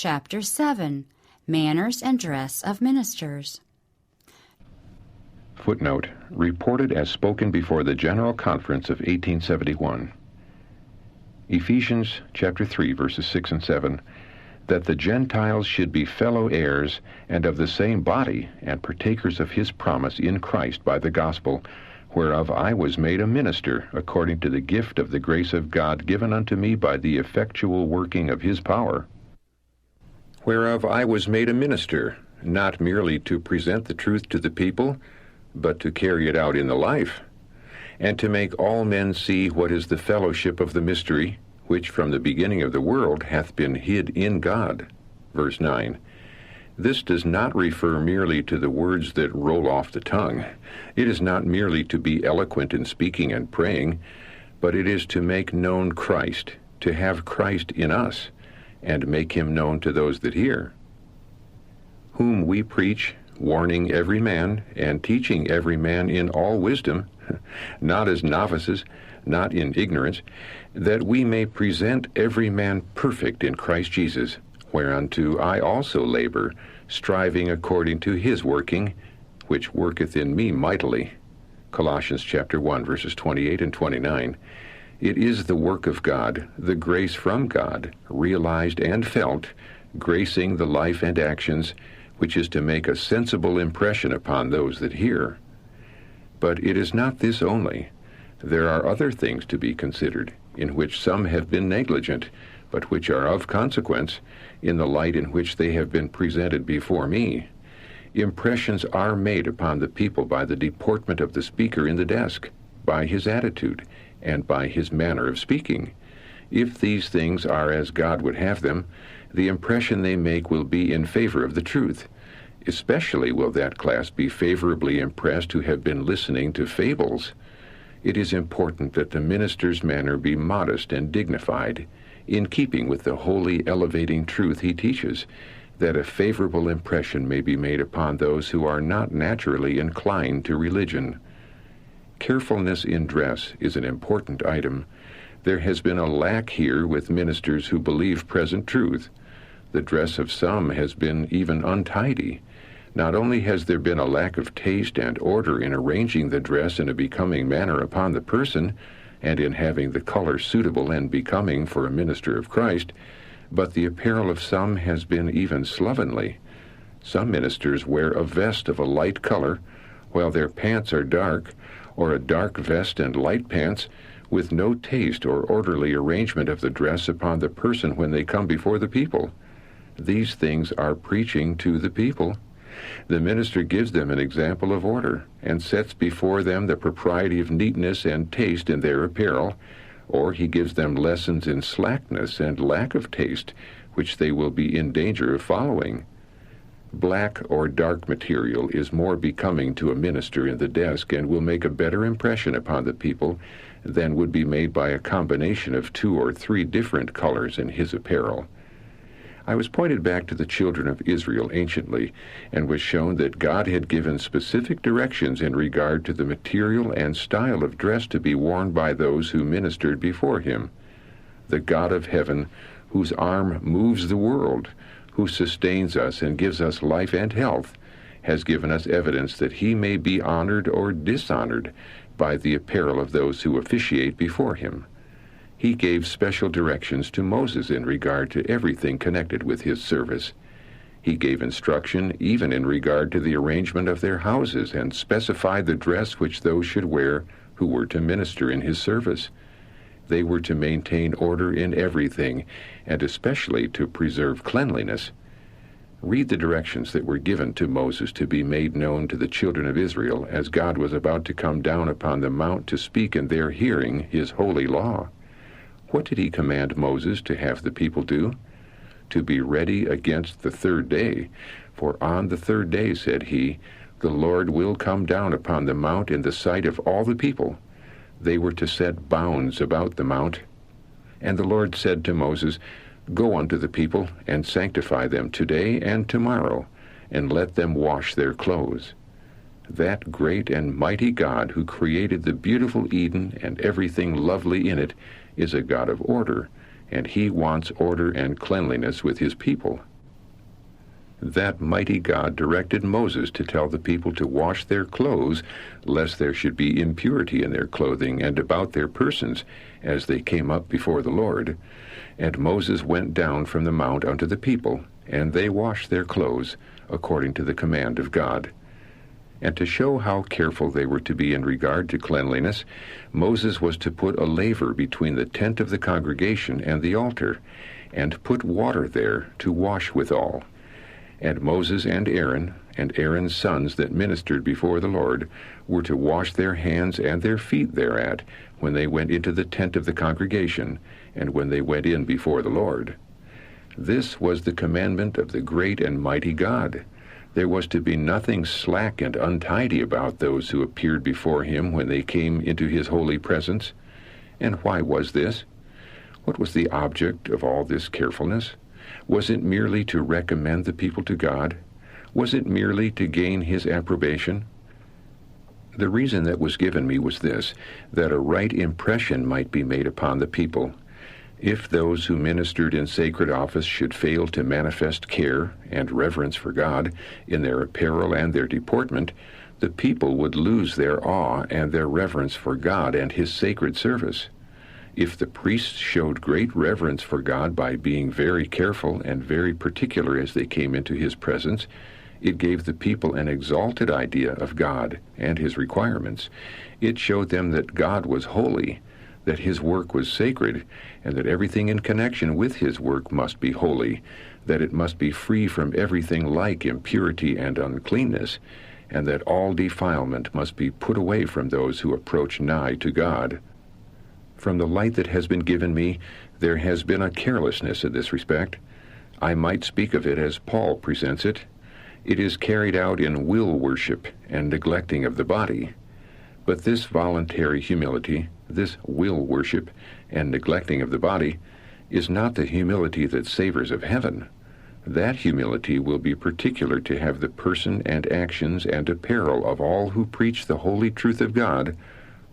Chapter 7, Manners and Dress of Ministers. Footnote, reported as spoken before the General Conference of 1871. Ephesians chapter 3, verses 6 and 7, that the Gentiles should be fellow heirs and of the same body and partakers of his promise in Christ by the gospel, whereof I was made a minister according to the gift of the grace of God given unto me by the effectual working of his power. Whereof I was made a minister, not merely to present the truth to the people, but to carry it out in the life, and to make all men see what is the fellowship of the mystery, which from the beginning of the world hath been hid in God. Verse 9. This does not refer merely to the words that roll off the tongue. It is not merely to be eloquent in speaking and praying, but it is to make known Christ, to have Christ in us, and make him known to those that hear. Whom we preach, warning every man, and teaching every man in all wisdom, not as novices, not in ignorance, that we may present every man perfect in Christ Jesus, whereunto I also labor, striving according to his working, which worketh in me mightily. Colossians chapter 1, verses 28 and 29. It is the work of God, the grace from God, realized and felt, gracing the life and actions, which is to make a sensible impression upon those that hear. But it is not this only. There are other things to be considered, in which some have been negligent, but which are of consequence, in the light in which they have been presented before me. Impressions are made upon the people by the deportment of the speaker in the desk, by his attitude, and by his manner of speaking. If these things are as God would have them, the impression they make will be in favor of the truth. Especially will that class be favorably impressed who have been listening to fables. It is important that the minister's manner be modest and dignified, in keeping with the holy, elevating truth he teaches, that a favorable impression may be made upon those who are not naturally inclined to religion. Carefulness in dress is an important item. There has been a lack here with ministers who believe present truth. The dress of some has been even untidy. Not only has there been a lack of taste and order in arranging the dress in a becoming manner upon the person, and in having the color suitable and becoming for a minister of Christ, but the apparel of some has been even slovenly. Some ministers wear a vest of a light color, while their pants are dark, or a dark vest and light pants, with no taste or orderly arrangement of the dress upon the person when they come before the people. These things are preaching to the people. The minister gives them an example of order, and sets before them the propriety of neatness and taste in their apparel, or he gives them lessons in slackness and lack of taste, which they will be in danger of following. Black or dark material is more becoming to a minister in the desk and will make a better impression upon the people than would be made by a combination of 2 or 3 different colors in his apparel. I was pointed back to the children of Israel anciently, and was shown that God had given specific directions in regard to the material and style of dress to be worn by those who ministered before him. The God of heaven, whose arm moves the world, who sustains us and gives us life and health, has given us evidence that he may be honored or dishonored by the apparel of those who officiate before him. He gave special directions to Moses in regard to everything connected with his service. He gave instruction even in regard to the arrangement of their houses, and specified the dress which those should wear who were to minister in his service. They were to maintain order in everything, and especially to preserve cleanliness. Read the directions that were given to Moses to be made known to the children of Israel as God was about to come down upon the mount to speak in their hearing his holy law. What did he command Moses to have the people do? To be ready against the 3rd day. For on the 3rd day, said he, the Lord will come down upon the mount in the sight of all the people. They were to set bounds about the mount. And the Lord said to Moses, Go unto the people, and sanctify them today and tomorrow, and let them wash their clothes. That great and mighty God who created the beautiful Eden and everything lovely in it is a God of order, and he wants order and cleanliness with his people. That mighty God directed Moses to tell the people to wash their clothes, lest there should be impurity in their clothing and about their persons, as they came up before the Lord. And Moses went down from the mount unto the people, and they washed their clothes, according to the command of God. And to show how careful they were to be in regard to cleanliness, Moses was to put a laver between the tent of the congregation and the altar, and put water there to wash withal. And Moses and Aaron's sons that ministered before the Lord, were to wash their hands and their feet thereat, when they went into the tent of the congregation, and when they went in before the Lord. This was the commandment of the great and mighty God. There was to be nothing slack and untidy about those who appeared before him when they came into his holy presence. And why was this? What was the object of all this carefulness? Was it merely to recommend the people to God? Was it merely to gain his approbation? The reason that was given me was this, that a right impression might be made upon the people. If those who ministered in sacred office should fail to manifest care and reverence for God in their apparel and their deportment, the people would lose their awe and their reverence for God and his sacred service. If the priests showed great reverence for God by being very careful and very particular as they came into his presence, it gave the people an exalted idea of God and his requirements. It showed them that God was holy, that his work was sacred, and that everything in connection with his work must be holy, that it must be free from everything like impurity and uncleanness, and that all defilement must be put away from those who approach nigh to God. From the light that has been given me, there has been a carelessness in this respect. I might speak of it as Paul presents it. It is carried out in will worship and neglecting of the body. But this voluntary humility, this will worship and neglecting of the body, is not the humility that savors of heaven. That humility will be particular to have the person and actions and apparel of all who preach the holy truth of God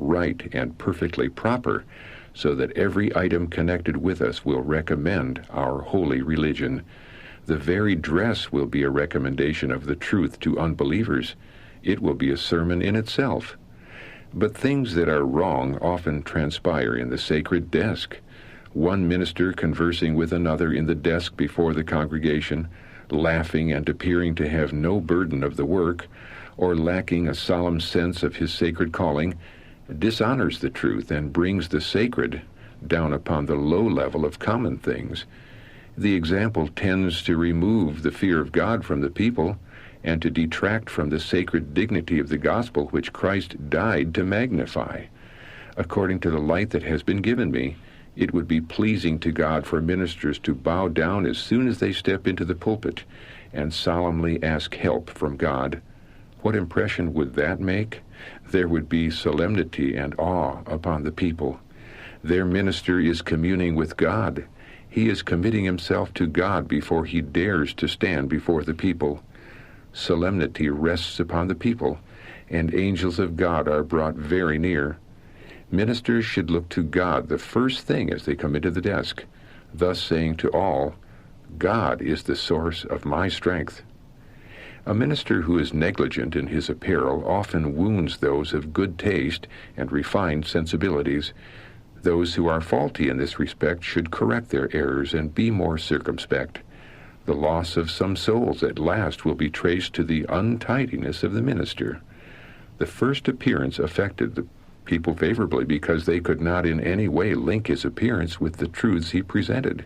right and perfectly proper, so that every item connected with us will recommend our holy religion. The very dress will be a recommendation of the truth to unbelievers. It will be a sermon in itself. But things that are wrong often transpire in the sacred desk. One minister conversing with another in the desk before the congregation, laughing and appearing to have no burden of the work, or lacking a solemn sense of his sacred calling, dishonors the truth and brings the sacred down upon the low level of common things. The example tends to remove the fear of God from the people and to detract from the sacred dignity of the gospel which Christ died to magnify. According to the light that has been given me, it would be pleasing to God for ministers to bow down as soon as they step into the pulpit and solemnly ask help from God. What impression would that make? There would be solemnity and awe upon the people. Their minister is communing with God. He is committing himself to God before he dares to stand before the people. Solemnity rests upon the people, and angels of God are brought very near. Ministers should look to God the first thing as they come into the desk, thus saying to all, God is the source of my strength. A minister who is negligent in his apparel often wounds those of good taste and refined sensibilities. Those who are faulty in this respect should correct their errors and be more circumspect. The loss of some souls at last will be traced to the untidiness of the minister. The first appearance affected the people favorably because they could not in any way link his appearance with the truths he presented.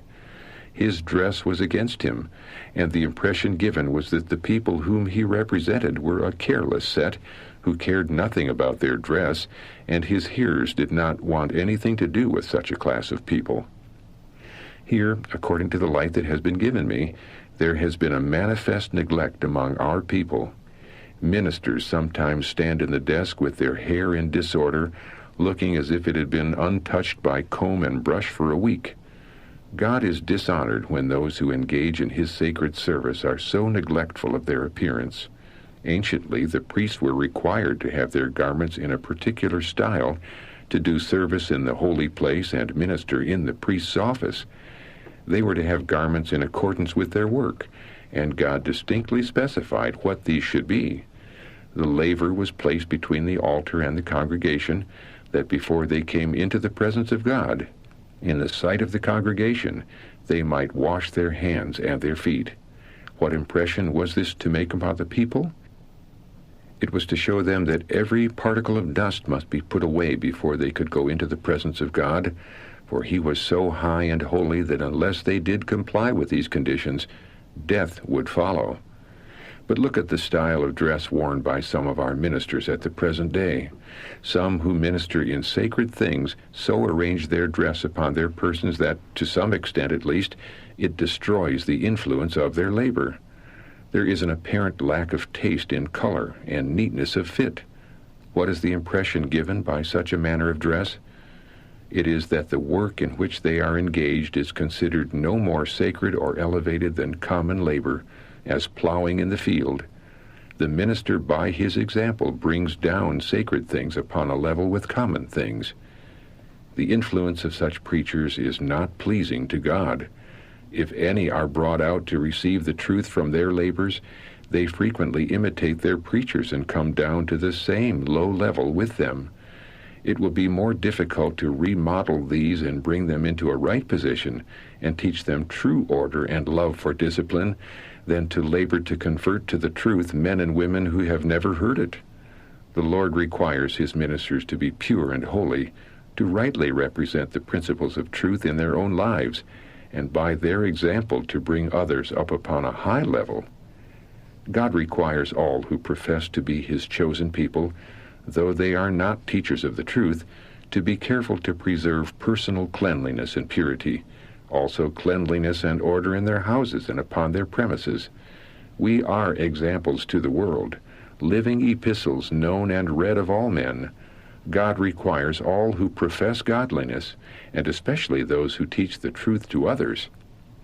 His dress was against him, and the impression given was that the people whom he represented were a careless set, who cared nothing about their dress, and his hearers did not want anything to do with such a class of people. Here, according to the light that has been given me, there has been a manifest neglect among our people. Ministers sometimes stand in the desk with their hair in disorder, looking as if it had been untouched by comb and brush for a week. God is dishonored when those who engage in his sacred service are so neglectful of their appearance. Anciently, the priests were required to have their garments in a particular style to do service in the holy place and minister in the priest's office. They were to have garments in accordance with their work, and God distinctly specified what these should be. The laver was placed between the altar and the congregation, that before they came into the presence of God, in the sight of the congregation, they might wash their hands and their feet. What impression was this to make upon the people? It was to show them that every particle of dust must be put away before they could go into the presence of God, for he was so high and holy that unless they did comply with these conditions, death would follow. But look at the style of dress worn by some of our ministers at the present day. Some who minister in sacred things so arrange their dress upon their persons that, to some extent at least, it destroys the influence of their labor. There is an apparent lack of taste in color and neatness of fit. What is the impression given by such a manner of dress? It is that the work in which they are engaged is considered no more sacred or elevated than common labor, as plowing in the field. The minister by his example brings down sacred things upon a level with common things. The influence of such preachers is not pleasing to God. If any are brought out to receive the truth from their labors, they frequently imitate their preachers and come down to the same low level with them. It will be more difficult to remodel these and bring them into a right position and teach them true order and love for discipline than to labor to convert to the truth men and women who have never heard it. The Lord requires his ministers to be pure and holy, to rightly represent the principles of truth in their own lives, and by their example to bring others up upon a high level. God requires all who profess to be his chosen people, though they are not teachers of the truth, to be careful to preserve personal cleanliness and purity, also cleanliness and order in their houses and upon their premises. We are examples to the world, living epistles known and read of all men. God requires all who profess godliness, and especially those who teach the truth to others,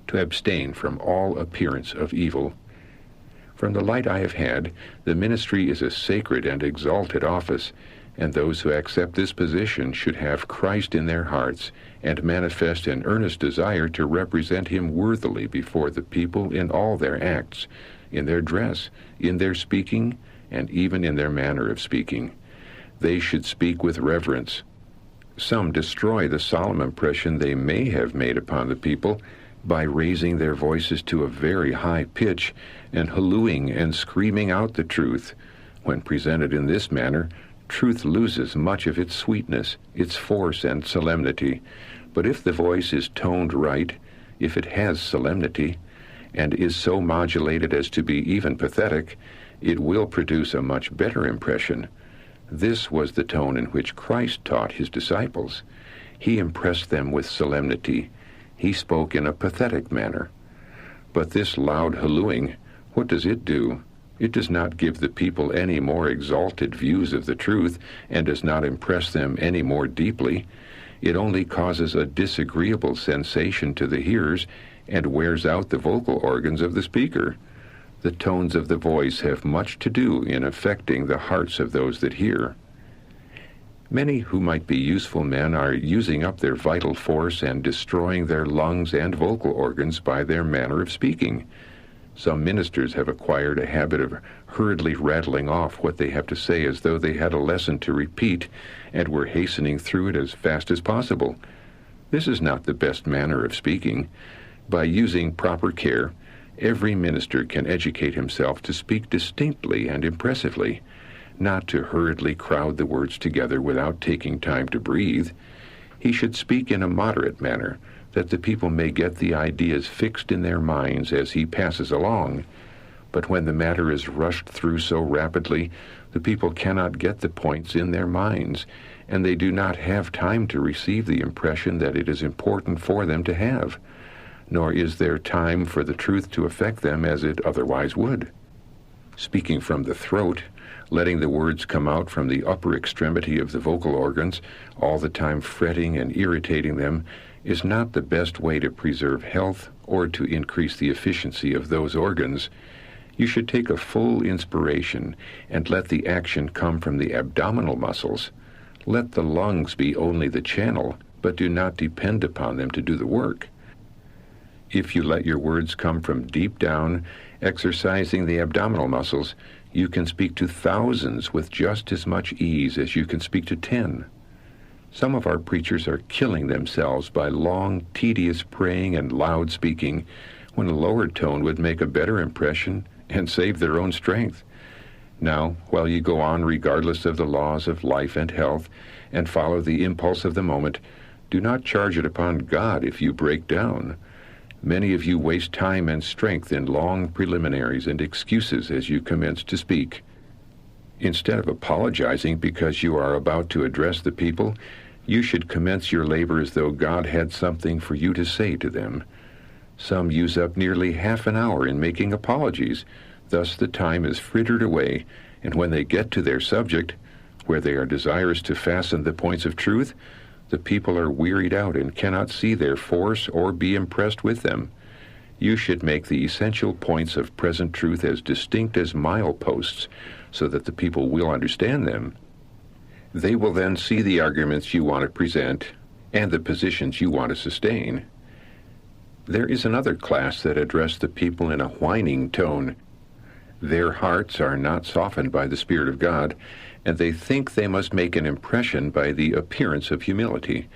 to abstain from all appearance of evil. From the light I have had, the ministry is a sacred and exalted office, and those who accept this position should have Christ in their hearts and manifest an earnest desire to represent him worthily before the people in all their acts, in their dress, in their speaking, and even in their manner of speaking. They should speak with reverence. Some destroy the solemn impression they may have made upon the people by raising their voices to a very high pitch and hallooing and screaming out the truth. When presented in this manner, truth loses much of its sweetness, its force and solemnity. But if the voice is toned right, if it has solemnity, and is so modulated as to be even pathetic, it will produce a much better impression. This was the tone in which Christ taught his disciples. He impressed them with solemnity. He spoke in a pathetic manner. But this loud hallooing, what does it do? It does not give the people any more exalted views of the truth, and does not impress them any more deeply. It only causes a disagreeable sensation to the hearers, and wears out the vocal organs of the speaker. The tones of the voice have much to do in affecting the hearts of those that hear. Many who might be useful men are using up their vital force and destroying their lungs and vocal organs by their manner of speaking. Some ministers have acquired a habit of hurriedly rattling off what they have to say as though they had a lesson to repeat and were hastening through it as fast as possible. This is not the best manner of speaking. By using proper care, every minister can educate himself to speak distinctly and impressively, not to hurriedly crowd the words together without taking time to breathe. He should speak in a moderate manner, that the people may get the ideas fixed in their minds as he passes along. But when the matter is rushed through so rapidly, the people cannot get the points in their minds, and they do not have time to receive the impression that it is important for them to have, nor is there time for the truth to affect them as it otherwise would. Speaking from the throat, letting the words come out from the upper extremity of the vocal organs, all the time fretting and irritating them, is not the best way to preserve health or to increase the efficiency of those organs. You should take a full inspiration and let the action come from the abdominal muscles. Let the lungs be only the channel, but do not depend upon them to do the work. If you let your words come from deep down, exercising the abdominal muscles, you can speak to thousands with just as much ease as you can speak to 10. Some of our preachers are killing themselves by long, tedious praying and loud speaking, when a lower tone would make a better impression and save their own strength. Now, while you go on regardless of the laws of life and health, and follow the impulse of the moment, do not charge it upon God if you break down. Many of you waste time and strength in long preliminaries and excuses as you commence to speak. Instead of apologizing because you are about to address the people, you should commence your labor as though God had something for you to say to them. Some use up nearly half an hour in making apologies. Thus the time is frittered away, and when they get to their subject, where they are desirous to fasten the points of truth, the people are wearied out and cannot see their force or be impressed with them. You should make the essential points of present truth as distinct as mileposts, so that the people will understand them. They will then see the arguments you want to present and the positions you want to sustain. There is another class that address the people in a whining tone. Their hearts are not softened by the Spirit of God, and they think they must make an impression by the appearance of humility.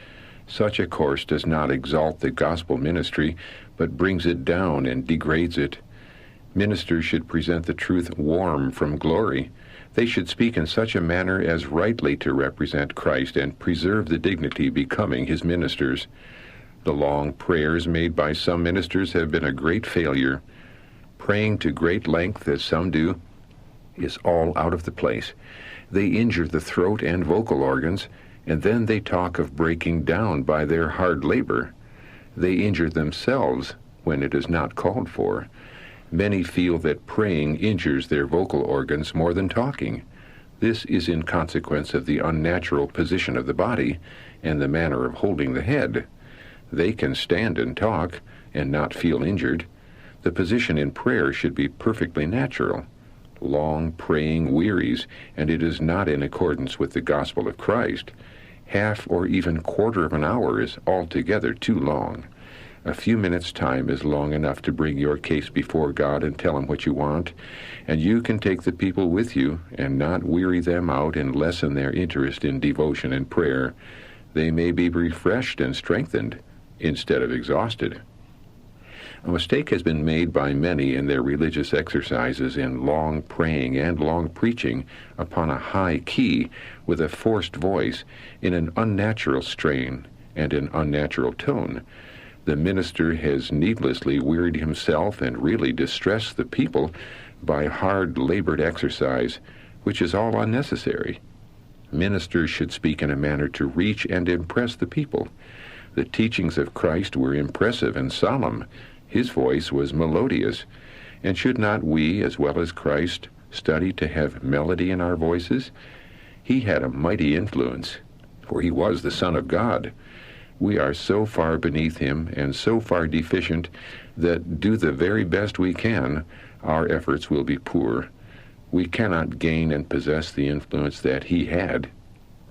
Such a course does not exalt the gospel ministry, but brings it down and degrades it. Ministers should present the truth warm from glory. They should speak in such a manner as rightly to represent Christ and preserve the dignity becoming his ministers. The long prayers made by some ministers have been a great failure. Praying to great length, as some do, is all out of the place. They injure the throat and vocal organs, and then they talk of breaking down by their hard labor. They injure themselves when it is not called for. Many feel that praying injures their vocal organs more than talking. This is in consequence of the unnatural position of the body and the manner of holding the head. They can stand and talk and not feel injured. The position in prayer should be perfectly natural. Long praying wearies, and it is not in accordance with the gospel of Christ. Half or even quarter of an hour is altogether too long. A few minutes' time is long enough to bring your case before God and tell him what you want, and you can take the people with you and not weary them out and lessen their interest in devotion and prayer. They may be refreshed and strengthened instead of exhausted. A mistake has been made by many in their religious exercises in long praying and long preaching upon a high key with a forced voice in an unnatural strain and an unnatural tone. The minister has needlessly wearied himself and really distressed the people by hard labored exercise, which is all unnecessary. Ministers should speak in a manner to reach and impress the people. The teachings of Christ were impressive and solemn. His voice was melodious, and should not we, as well as Christ, study to have melody in our voices? He had a mighty influence, for he was the Son of God. We are so far beneath him and so far deficient that, do the very best we can, our efforts will be poor. We cannot gain and possess the influence that he had.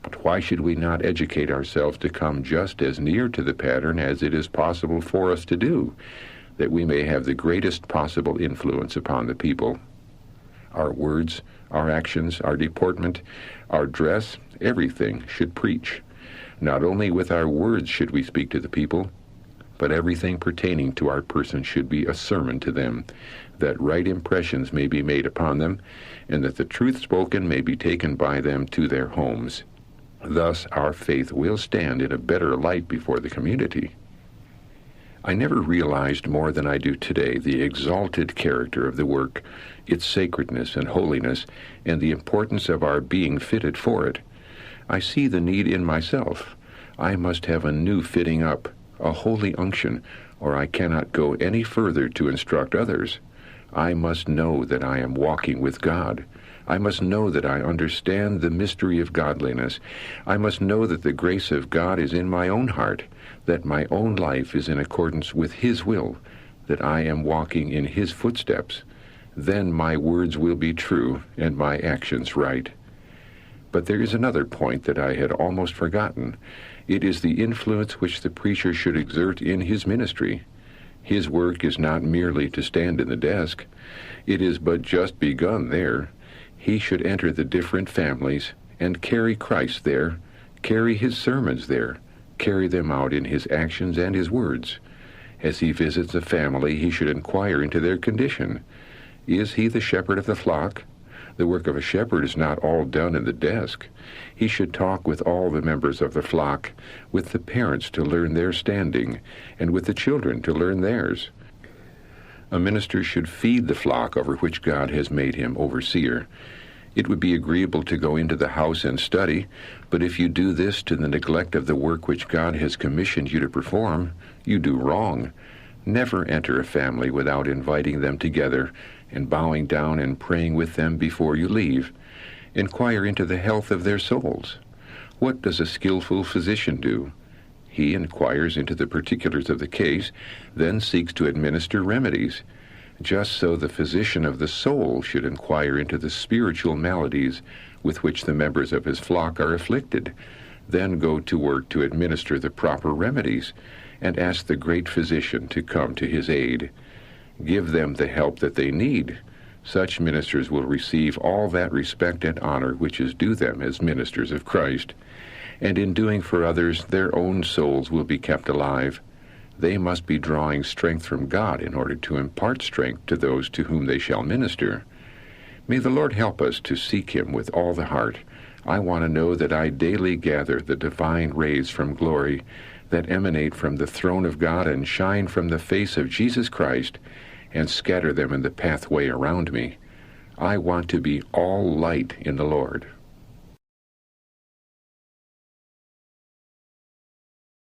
But why should we not educate ourselves to come just as near to the pattern as it is possible for us to do, that we may have the greatest possible influence upon the people? Our words, our actions, our deportment, our dress, everything should preach. Not only with our words should we speak to the people, but everything pertaining to our person should be a sermon to them, that right impressions may be made upon them, and that the truth spoken may be taken by them to their homes. Thus our faith will stand in a better light before the community. I never realized more than I do today the exalted character of the work, its sacredness and holiness, and the importance of our being fitted for it. I see the need in myself. I must have a new fitting up, a holy unction, or I cannot go any further to instruct others. I must know that I am walking with God. I must know that I understand the mystery of godliness. I must know that the grace of God is in my own heart, that my own life is in accordance with his will, that I am walking in his footsteps. Then my words will be true and my actions right. But there is another point that I had almost forgotten. It is the influence which the preacher should exert in his ministry. His work is not merely to stand in the desk. It is but just begun there. He should enter the different families and carry Christ there, carry his sermons there, carry them out in his actions and his words. As he visits a family, he should inquire into their condition. Is he the shepherd of the flock? The work of a shepherd is not all done in the desk. He should talk with all the members of the flock, with the parents to learn their standing, and with the children to learn theirs. A minister should feed the flock over which God has made him overseer. It would be agreeable to go into the house and study, but if you do this to the neglect of the work which God has commissioned you to perform, you do wrong. Never enter a family without inviting them together and bowing down and praying with them before you leave. Inquire into the health of their souls. What does a skillful physician do? He inquires into the particulars of the case, then seeks to administer remedies. Just so the physician of the soul should inquire into the spiritual maladies with which the members of his flock are afflicted, then go to work to administer the proper remedies, and ask the great physician to come to his aid. Give them the help that they need. Such ministers will receive all that respect and honor which is due them as ministers of Christ, and in doing for others, their own souls will be kept alive. They must be drawing strength from God in order to impart strength to those to whom they shall minister. May the Lord help us to seek him with all the heart. I want to know that I daily gather the divine rays from glory that emanate from the throne of God and shine from the face of Jesus Christ, and scatter them in the pathway around me. I want to be all light in the Lord.